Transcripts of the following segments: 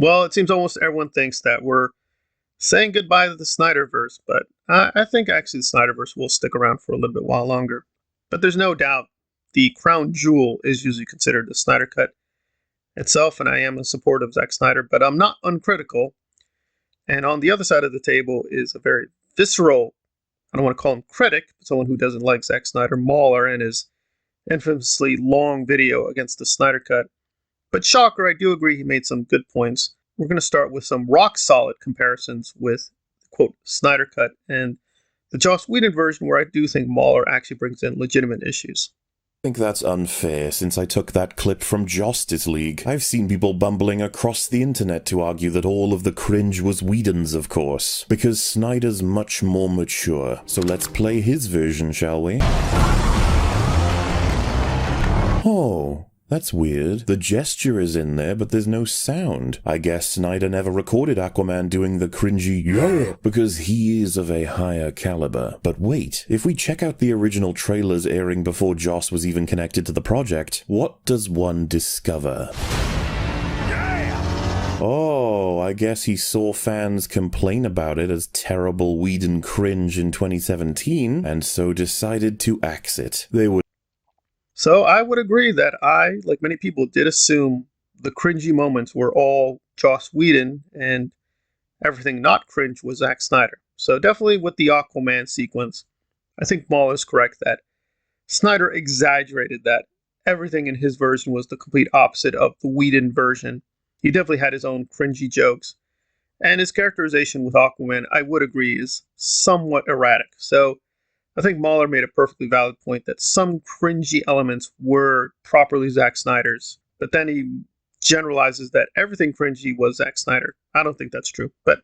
Well, it seems almost everyone thinks that we're saying goodbye to the Snyderverse, but I think actually the Snyderverse will stick around for a little bit while longer. But there's no doubt the crown jewel is usually considered the Snyder Cut itself, and I am a supporter of Zack Snyder, but I'm not uncritical. And on the other side of the table is a very visceral, I don't want to call him critic, but someone who doesn't like Zack Snyder, Mauler, and his infamously long video against the Snyder Cut. But shocker, I do agree he made some good points. We're going to start with some rock solid comparisons with, quote, Snyder Cut and the Joss Whedon version, where I do think Mauler actually brings in legitimate issues. I think that's unfair, since I took that clip from Josstice League. I've seen people bumbling across the internet to argue that all of the cringe was Whedon's, of course, because Snyder's much more mature. So let's play his version, shall we? Oh, that's weird. The gesture is in there, but there's no sound. I guess Snyder never recorded Aquaman doing the cringy yeah, because he is of a higher caliber. But wait, if we check out the original trailers airing before Joss was even connected to the project, what does one discover? Oh, I guess he saw fans complain about it as terrible Whedon cringe in 2017, and so decided to axe it. So I would agree that I, like many people, did assume the cringy moments were all Joss Whedon and everything not cringe was Zack Snyder. So definitely with the Aquaman sequence, I think Maul is correct that Snyder exaggerated that. Everything in his version was the complete opposite of the Whedon version. He definitely had his own cringy jokes. And his characterization with Aquaman, I would agree, is somewhat erratic. So I think Mauler made a perfectly valid point that some cringy elements were properly Zack Snyder's, but then he generalizes that everything cringy was Zack Snyder. I don't think that's true, but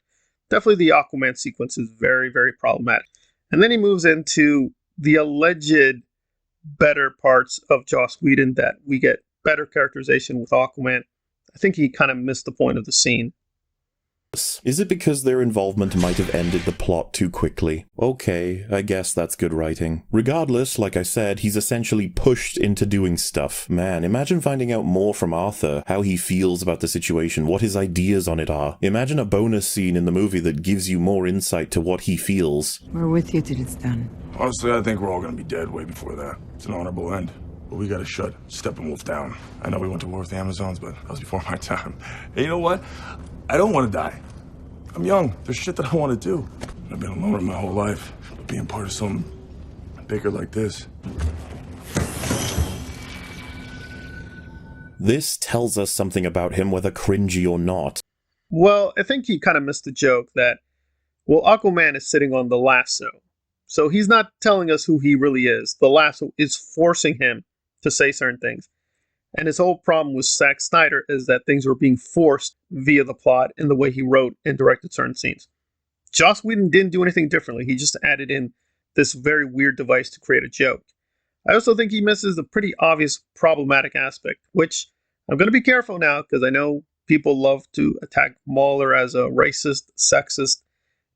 definitely the Aquaman sequence is very, very problematic. And then he moves into the alleged better parts of Joss Whedon, that we get better characterization with Aquaman. I think he kind of missed the point of the scene. Is it because their involvement might have ended the plot too quickly? Okay, I guess that's good writing. Regardless, like I said, he's essentially pushed into doing stuff. Man, imagine finding out more from Arthur, how he feels about the situation, what his ideas on it are. Imagine a bonus scene in the movie that gives you more insight to what he feels. We're with you till it's done. Honestly, I think we're all gonna be dead way before that. It's an honorable end. But we gotta shut Steppenwolf down. I know we went to war with the Amazons, but that was before my time. And you know what? I don't want to die. I'm young. There's shit that I want to do. I've been alone my whole life. But being part of something bigger like this. This tells us something about him, whether cringy or not. Well, I think he kind of missed the joke that, well, Aquaman is sitting on the lasso. So he's not telling us who he really is. The lasso is forcing him to say certain things. And his whole problem with Zack Snyder is that things were being forced via the plot in the way he wrote and directed certain scenes. Joss Whedon didn't do anything differently. He just added in this very weird device to create a joke. I also think he misses the pretty obvious problematic aspect, which I'm going to be careful now because I know people love to attack Mauler as a racist, sexist,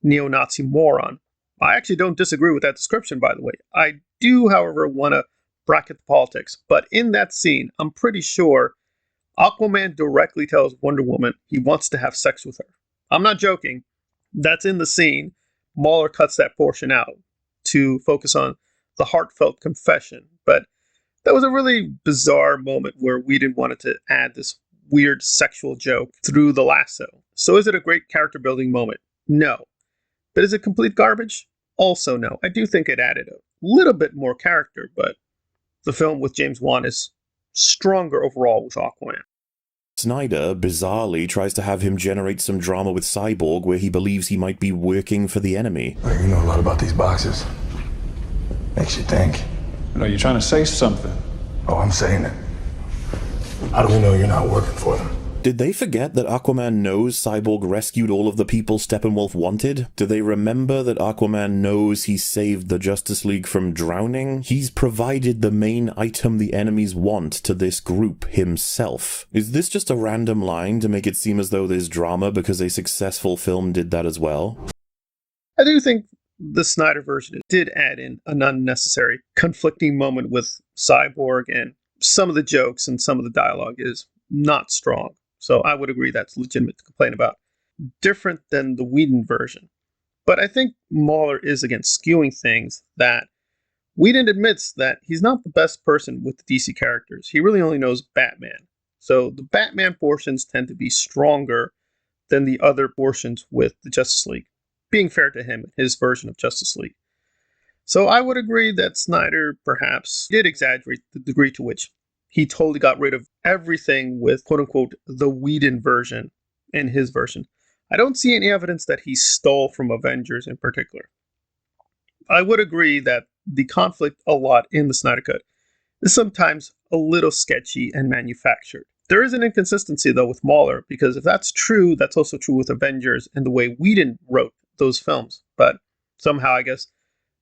neo-Nazi moron. I actually don't disagree with that description, by the way. I do, however, want to bracket the politics. But in that scene, I'm pretty sure Aquaman directly tells Wonder Woman he wants to have sex with her. I'm not joking. That's in the scene. Mauler cuts that portion out to focus on the heartfelt confession. But that was a really bizarre moment where Whedon wanted to add this weird sexual joke through the lasso. So is it a great character building moment? No. But is it complete garbage? Also no. I do think it added a little bit more character, but the film with James Wan is stronger overall with Aquaman. Snyder, bizarrely, tries to have him generate some drama with Cyborg where he believes he might be working for the enemy. Hey, you know a lot about these boxes. Makes you think. No, you're trying to say something. Oh, I'm saying it. How do we know you're not working for them? Did they forget that Aquaman knows Cyborg rescued all of the people Steppenwolf wanted? Do they remember that Aquaman knows he saved the Justice League from drowning? He's provided the main item the enemies want to this group himself. Is this just a random line to make it seem as though there's drama because a successful film did that as well? I do think the Snyder version did add in an unnecessary conflicting moment with Cyborg, and some of the jokes and some of the dialogue is not strong. So I would agree that's legitimate to complain about. Different than the Whedon version. But I think Mauler is against skewing things that Whedon admits that he's not the best person with the DC characters. He really only knows Batman. So the Batman portions tend to be stronger than the other portions with the Justice League, being fair to him, his version of Justice League. So I would agree that Snyder perhaps did exaggerate the degree to which he totally got rid of everything with quote unquote the Whedon version in his version. I don't see any evidence that he stole from Avengers in particular. I would agree that the conflict a lot in the Snyder Cut is sometimes a little sketchy and manufactured. There is an inconsistency though with Mauler, because if that's true, that's also true with Avengers and the way Whedon wrote those films. But somehow I guess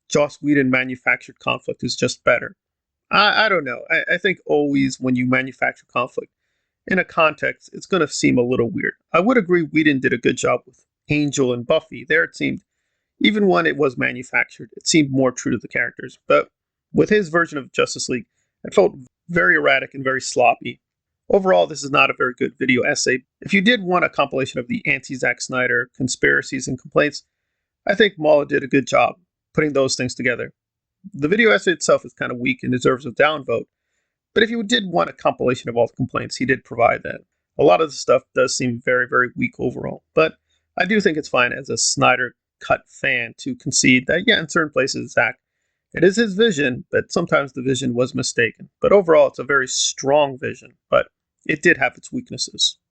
Joss Whedon manufactured conflict is just better. I don't know. I think always when you manufacture conflict in a context, it's going to seem a little weird. I would agree Whedon did a good job with Angel and Buffy. There it seemed, even when it was manufactured, it seemed more true to the characters. But with his version of Justice League, it felt very erratic and very sloppy. Overall, this is not a very good video essay. If you did want a compilation of the anti-Zack Snyder conspiracies and complaints, I think Mauler did a good job putting those things together. The video essay itself is kind of weak and deserves a downvote, but if you did want a compilation of all the complaints, he did provide that. A lot of the stuff does seem very, very weak overall, but I do think it's fine as a Snyder Cut fan to concede that, yeah, in certain places, Zack, it is his vision, but sometimes the vision was mistaken. But overall, it's a very strong vision, but it did have its weaknesses.